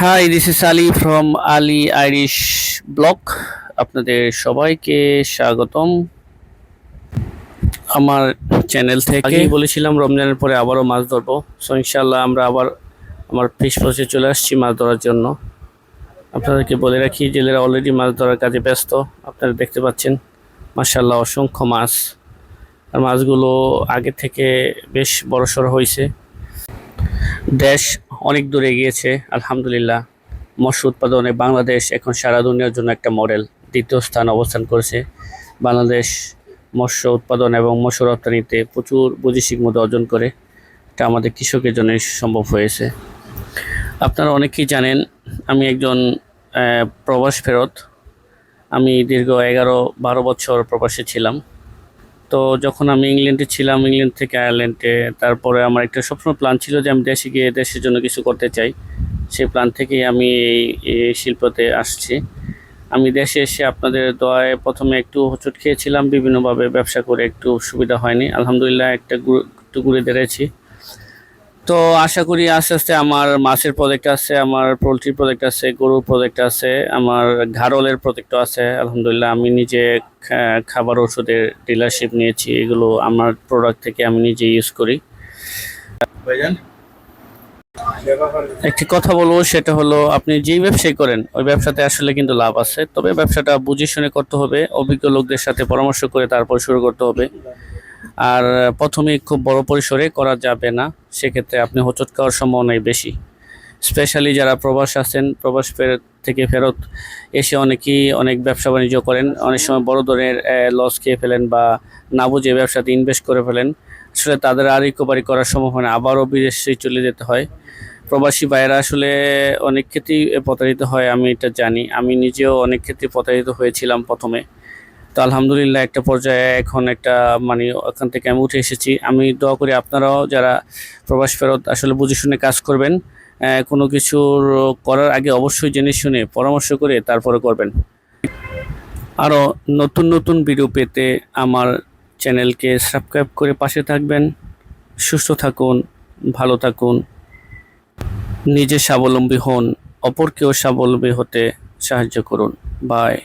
High, this is Ali from Ali Irish blog. আপনাদের সবাইকে স্বাগতম আমার চ্যানেল থেকে। আগেই বলেছিলাম রমজানের পরে আবারও মাছ ধরবো, সো ইনশাল্লাহ আমরা আবার আমার ফিশ পচে চলে আসছি মাছ ধরার জন্য। আপনাদেরকে বলে রাখি জেলেরা অলরেডি মাছ ধরার কাজে ব্যস্ত। আপনারা দেখতে পাচ্ছেন মাশাআল্লাহ অসংখ্য মাছ, আর মাছগুলো আগে থেকে বেশ বড়সড় হয়েছে। দেশ অনেক দূরে গিয়েছে আলহামদুলিল্লাহ। মৎস্য উৎপাদনে বাংলাদেশ এখন সারা দুনিয়ার জন্য একটা মডেল, দ্বিতীয় স্থান অবস্থান করেছে। বাংলাদেশ মৎস্য উৎপাদন এবং মৎস্য রপ্তানিতে প্রচুর বৈদেশিক মুদ্রা অর্জন করে, এটা আমাদের কৃষকের জন্য সম্ভব হয়েছে। আপনারা অনেকেই জানেন আমি একজন প্রবাস ফেরত। আমি দীর্ঘ 11-12 বছর প্রবাসে ছিলাম। তো যখন আমি ইংল্যান্ডে ছিলাম, ইংল্যান্ড থেকে আয়ারল্যান্ডে, তারপরে আমার একটা সবসময় প্ল্যান ছিল যে আমি দেশে গিয়ে দেশের জন্য কিছু করতে চাই। সেই প্ল্যান থেকেই আমি এই শিল্পতে আসছি। আমি দেশে এসে আপনাদের দোয়ায় প্রথমে একটু হোঁচট খেয়েছিলাম, বিভিন্নভাবে ব্যবসা করে একটু সুবিধা হয়নি। আলহামদুলিল্লাহ একটু ঘুরে দাঁড়িয়েছি। তো আশা করি আস্তে আস্তে আমার মাছের প্রজেক্ট আছে, আমার পোলট্রি প্রজেক্ট আছে, গরুর প্রজেক্ট আছে, আমার ঘাড়লের প্রজেক্টও আছে। আলহামদুলিল্লাহ আমি নিজে খাবার ওষুধের ডিলারশিপ নিয়েছি, এগুলো আমার প্রোডাক্ট থেকে আমি নিজে ইউজ করি। একটি কথা বলবো, সেটা হলো আপনি যেই ব্যবসায় করেন ওই ব্যবসাতে আসলে কিন্তু লাভ আছে, তবে ব্যবসাটা বুঝে শুনে করতে হবে, অভিজ্ঞ লোকদের সাথে পরামর্শ করে তারপর শুরু করতে হবে। আর প্রথমেই খুব বড় পরিসরে করা যাবে না, সেক্ষেত্রে আপনি হোঁচট খাওয়ার সম্ভাবনাই বেশি। স্পেশালি যারা প্রবাস আছেন, প্রবাস থেকে ফেরত এসে অনেকেই অনেক ব্যবসা বাণিজ্য করেন, অনেক সময় বড় ধরনের লস খেয়ে ফেলেন বা না বুঝে ব্যবসাতে ইনভেস্ট করে ফেলেন। আসলে তাদের আর রিকভারি করার সম্ভাবনা, আবারও বিদেশে চলে যেতে হয়। প্রবাসী ভাইয়েরা আসলে অনেক ক্ষেত্রেই প্রতারিত হয়, আমি এটা জানি। আমি নিজেও অনেক ক্ষেত্রে প্রতারিত হয়েছিলাম প্রথমে। তো আলহামদুলিল্লাহ একটা পর্যায়ে এখন একটা ওখান থেকে আমি উঠে এসেছি। আমি দোয়া করি আপনারাও যারা প্রবাস ফেরত আসলে বুঝে শুনে কাজ করবেন। কোনো কিছুর করার আগে অবশ্যই জেনে শুনে পরামর্শ করে তারপরে করবেন। আরও নতুন নতুন ভিডিও পেতে আমার চ্যানেলকে সাবস্ক্রাইব করে পাশে থাকবেন। সুস্থ থাকুন, ভালো থাকুন, নিজে স্বাবলম্বী হন, অপরকেও স্বাবলম্বী হতে সাহায্য করুন। বাই।